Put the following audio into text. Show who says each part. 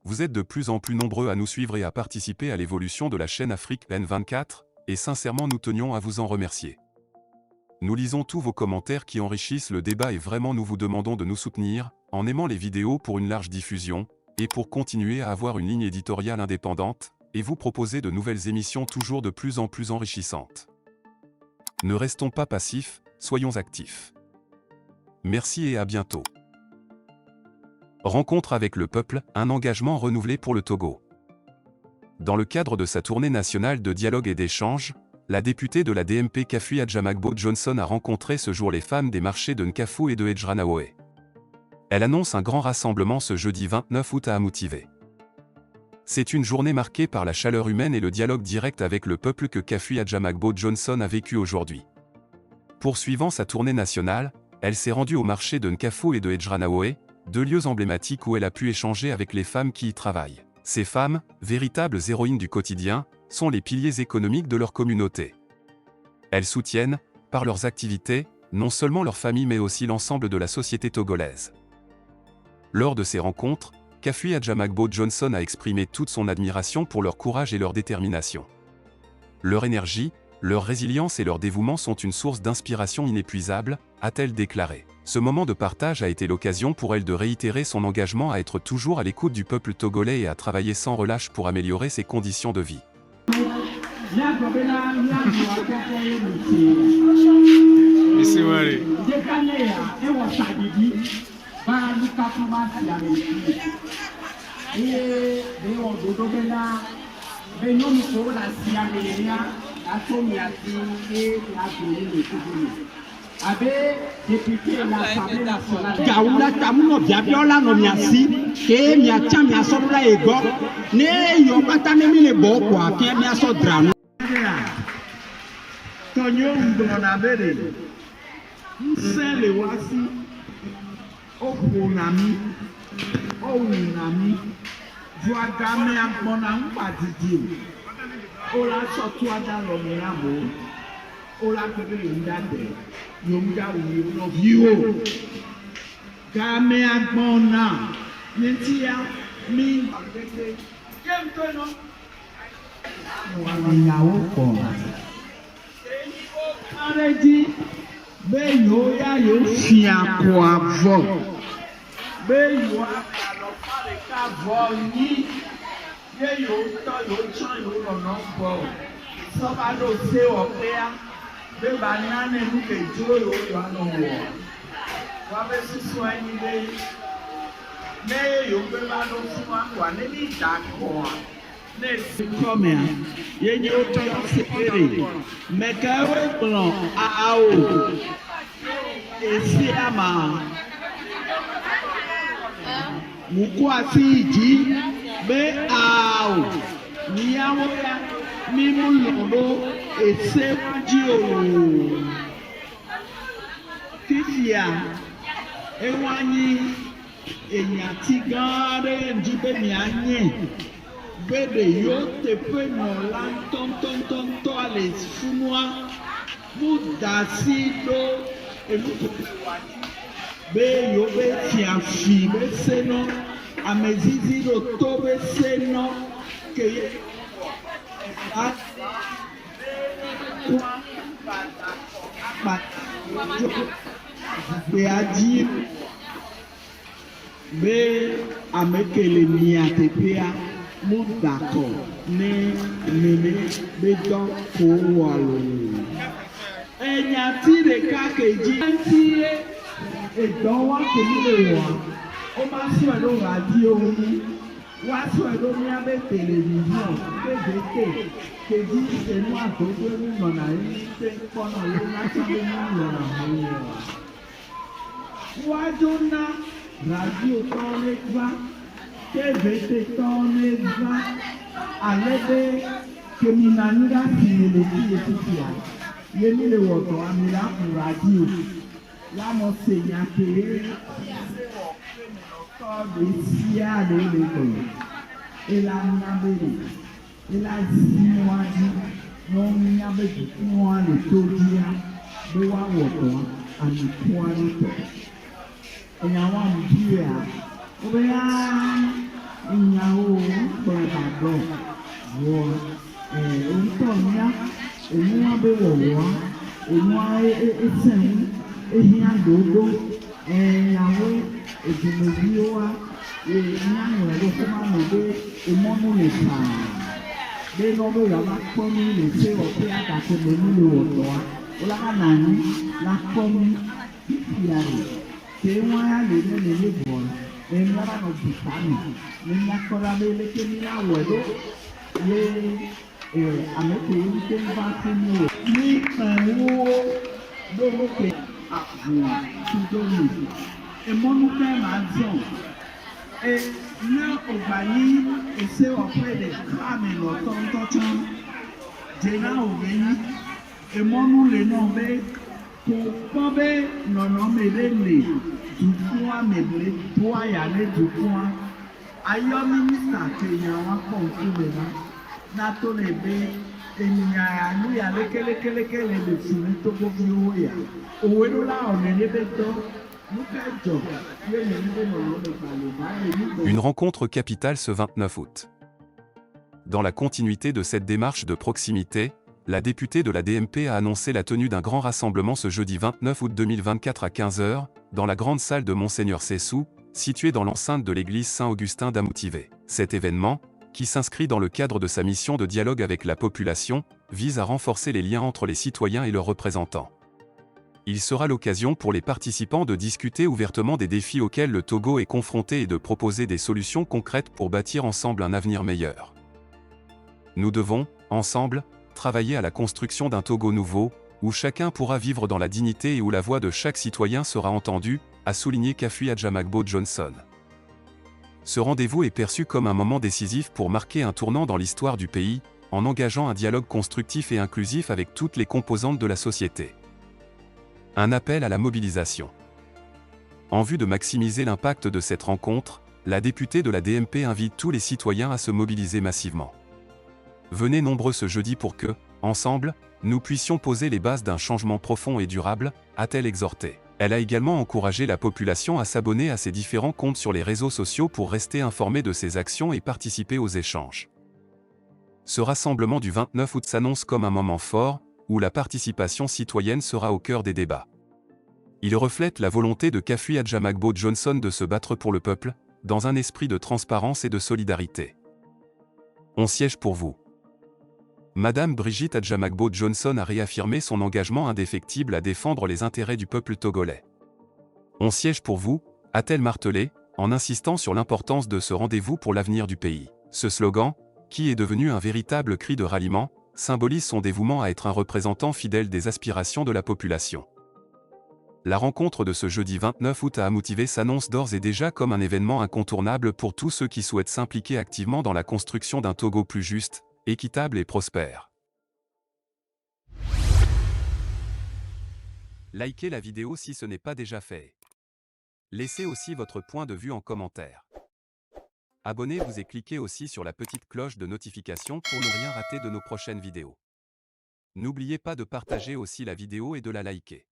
Speaker 1: Vous êtes de plus en plus nombreux à nous suivre et à participer à l'évolution de la chaîne Afrique N24, et sincèrement nous tenions à vous en remercier. Nous lisons tous vos commentaires qui enrichissent le débat et vraiment nous vous demandons de nous soutenir, en aimant les vidéos pour une large diffusion, et pour continuer à avoir une ligne éditoriale indépendante, et vous proposer de nouvelles émissions toujours de plus en plus enrichissantes. Ne restons pas passifs, soyons actifs. Merci et à bientôt. Rencontre avec le peuple, un engagement renouvelé pour le Togo. Dans le cadre de sa tournée nationale de dialogue et d'échange, la députée de la DMP Kafui Adjamagbo Johnson a rencontré ce jour les femmes des marchés de Nkafou et de Edjranaoé. Elle annonce un grand rassemblement ce jeudi 29 août à Amoutive. C'est une journée marquée par la chaleur humaine et le dialogue direct avec le peuple que Kafui Adjamagbo Johnson a vécu aujourd'hui. Poursuivant sa tournée nationale, elle s'est rendue au marché de Nkafou et de Edjranaoé, deux lieux emblématiques où elle a pu échanger avec les femmes qui y travaillent. Ces femmes, véritables héroïnes du quotidien, sont les piliers économiques de leur communauté. Elles soutiennent, par leurs activités, non seulement leur famille mais aussi l'ensemble de la société togolaise. Lors de ces rencontres, Kafui Adjamagbo Johnson a exprimé toute son admiration pour leur courage et leur détermination. Leur énergie, leur résilience et leur dévouement sont une source d'inspiration inépuisable, a-t-elle déclaré. Ce moment de partage a été l'occasion pour elle de réitérer son engagement à être toujours à l'écoute du peuple togolais et à travailler sans relâche pour améliorer ses conditions de vie.
Speaker 2: Avec député de l'Assemblée nationale. Gaoula Tamuno Biabiola no miasi, ke miacha miasobula ego, ne yo batanemi le bokwa, ke miaso drano. Tonyo ndona bere. Sele wasi okunami, ounami, joagame amona mpatidi. Ola sotua dans l'homme Ola kebe yondade, yonga uyo viwo. Game agbona, nentia mi. Jem no. Ìyàwó pọ̀. Arẹ́dí bẹ́ẹ̀ yóò yá yóò fi àpò àbọ̀. Bẹ́ẹ̀ yóò àgbàlọ́ fàrẹ́ká bọ̀ yí. Bẹ́ẹ̀ yóò tọ́ yóò tán yóò lọ́nà bọ̀. Sọ́ba ló ṣe ọ̀pẹ́ á. Bébà ní á ní ìlú kejì òyò yọ àná wọ̀. Wọ́n bẹ sísun ẹyin lé. Lẹ́yìn yóò gbé bá ló fún wa wà níbi ìdákọ̀ wa. N'esi kọ́mẹ̀ à, yẹn yóò tọ́ yọ sí péré. Mẹ̀kẹ́ wé gbọ̀n àwò. Èsì àmà. Mùkú àti ìjì gbé àwò. Níyàwó ya mímú lọ́dọ̀ èsè wájú òòrùn. Fífìà ewányi èèyàn ti gán rẹ̀ ń jí bẹ́ẹ̀ mi á yẹn. Bede yóò teƒe nɔla ntɔntɔntɔntɔ ale funua mu dasi ɖo enukuku be yóò be fiafi be senɔ amezizi ɖo to be senɔ ke ye a kua akpata gbea dzi be amekele mia teƒea. Mu d'accord ne nene be dɔ ko wɔlo. Enyati ɖeka kedzi. Eti edɔ wa kemi le wɔ. O ma sɔ ɖo radio ŋu. Wa sɔ ɖo miabe télévision be deke. Kedzi enu agbogbo nu nɔna yi te kpɔnɔ ye natsa be nu nɔna mo yɛ. Wa dzo na radio tɔ le va. Kevete tɔne va ale be keminanyira fìlè fi etufia yemi le wɔtɔ amila kun radio lamɔ senya pere tɔ de sia le le gbɔ ela nyabere ela zimua di n'ɔnu nyabe dukua le to dia be wa wɔtɔ ami kua le tɔ enyawo amu di ya. Obeya ìyàwó dɔ wɔ ŋutɔ mia enua be wɔwɔa enua esɛŋu ehia dodo nyawoe edumeviwoa nyanu ɛɖo kuma me be emɔnu le taa be nɔbe yaba kpɔnu le se wɔƒe agake me nu le wɔdɔa wola na anyi la kpɔnu fifia le te ŋua ya le ne le ne bɔ emia la nɔ buta me ne nyakpɔ la be leke mi la wɔ ɖo ye ame ke yi ŋute va fi mi o ni wo do wo ke avu tu do mi emɔnu ke ma zɔn ne ogbanyi ese wɔƒe le ame nɔ tɔntɔtsɔ dzena ogenyi emɔnu le nɔ be ko kpɔ be nɔnɔme ɖe le dukua me le doa ya ne dukua ayɔ minista kenya wa kɔ ŋkume na to le be enya nu ya lekeleke le fi ne togoviwo ya owe ɖo la ɔne ne be dɔ.
Speaker 1: Une rencontre capitale ce 29 août. Dans la continuité de cette démarche de proximité, la députée de la DMP a annoncé la tenue d'un grand rassemblement ce jeudi 29 août 2024 à 15 h, dans la grande salle de Monseigneur Sessou, située dans l'enceinte de l'église Saint-Augustin d'Amoutivé. Cet événement, qui s'inscrit dans le cadre de sa mission de dialogue avec la population, vise à renforcer les liens entre les citoyens et leurs représentants. Il sera l'occasion pour les participants de discuter ouvertement des défis auxquels le Togo est confronté et de proposer des solutions concrètes pour bâtir ensemble un avenir meilleur. Nous devons, ensemble, travailler à la construction d'un Togo nouveau, où chacun pourra vivre dans la dignité et où la voix de chaque citoyen sera entendue, a souligné Kafui Adjamagbo Johnson. Ce rendez-vous est perçu comme un moment décisif pour marquer un tournant dans l'histoire du pays, en engageant un dialogue constructif et inclusif avec toutes les composantes de la société. Un appel à la mobilisation. En vue de maximiser l'impact de cette rencontre, la députée de la DMP invite tous les citoyens à se mobiliser massivement. Venez nombreux ce jeudi pour que, ensemble, nous puissions poser les bases d'un changement profond et durable, a-t-elle exhorté. Elle a également encouragé la population à s'abonner à ses différents comptes sur les réseaux sociaux pour rester informés de ses actions et participer aux échanges. Ce rassemblement du 29 août s'annonce comme un moment fort, où la participation citoyenne sera au cœur des débats. Il reflète la volonté de Kafui Adjamagbo Johnson de se battre pour le peuple, dans un esprit de transparence et de solidarité. On siège pour vous. Madame Brigitte Adjamagbo Johnson a réaffirmé son engagement indéfectible à défendre les intérêts du peuple togolais. On siège pour vous, a-t-elle martelé, en insistant sur l'importance de ce rendez-vous pour l'avenir du pays. Ce slogan, qui est devenu un véritable cri de ralliement, symbolise son dévouement à être un représentant fidèle des aspirations de la population. La rencontre de ce jeudi 29 août à Amoutivé s'annonce d'ores et déjà comme un événement incontournable pour tous ceux qui souhaitent s'impliquer activement dans la construction d'un Togo plus juste, équitable et prospère. Likez la vidéo si ce n'est pas déjà fait. Laissez aussi votre point de vue en commentaire. Abonnez-vous et cliquez aussi sur la petite cloche de notification pour ne rien rater de nos prochaines vidéos. N'oubliez pas de partager aussi la vidéo et de la liker.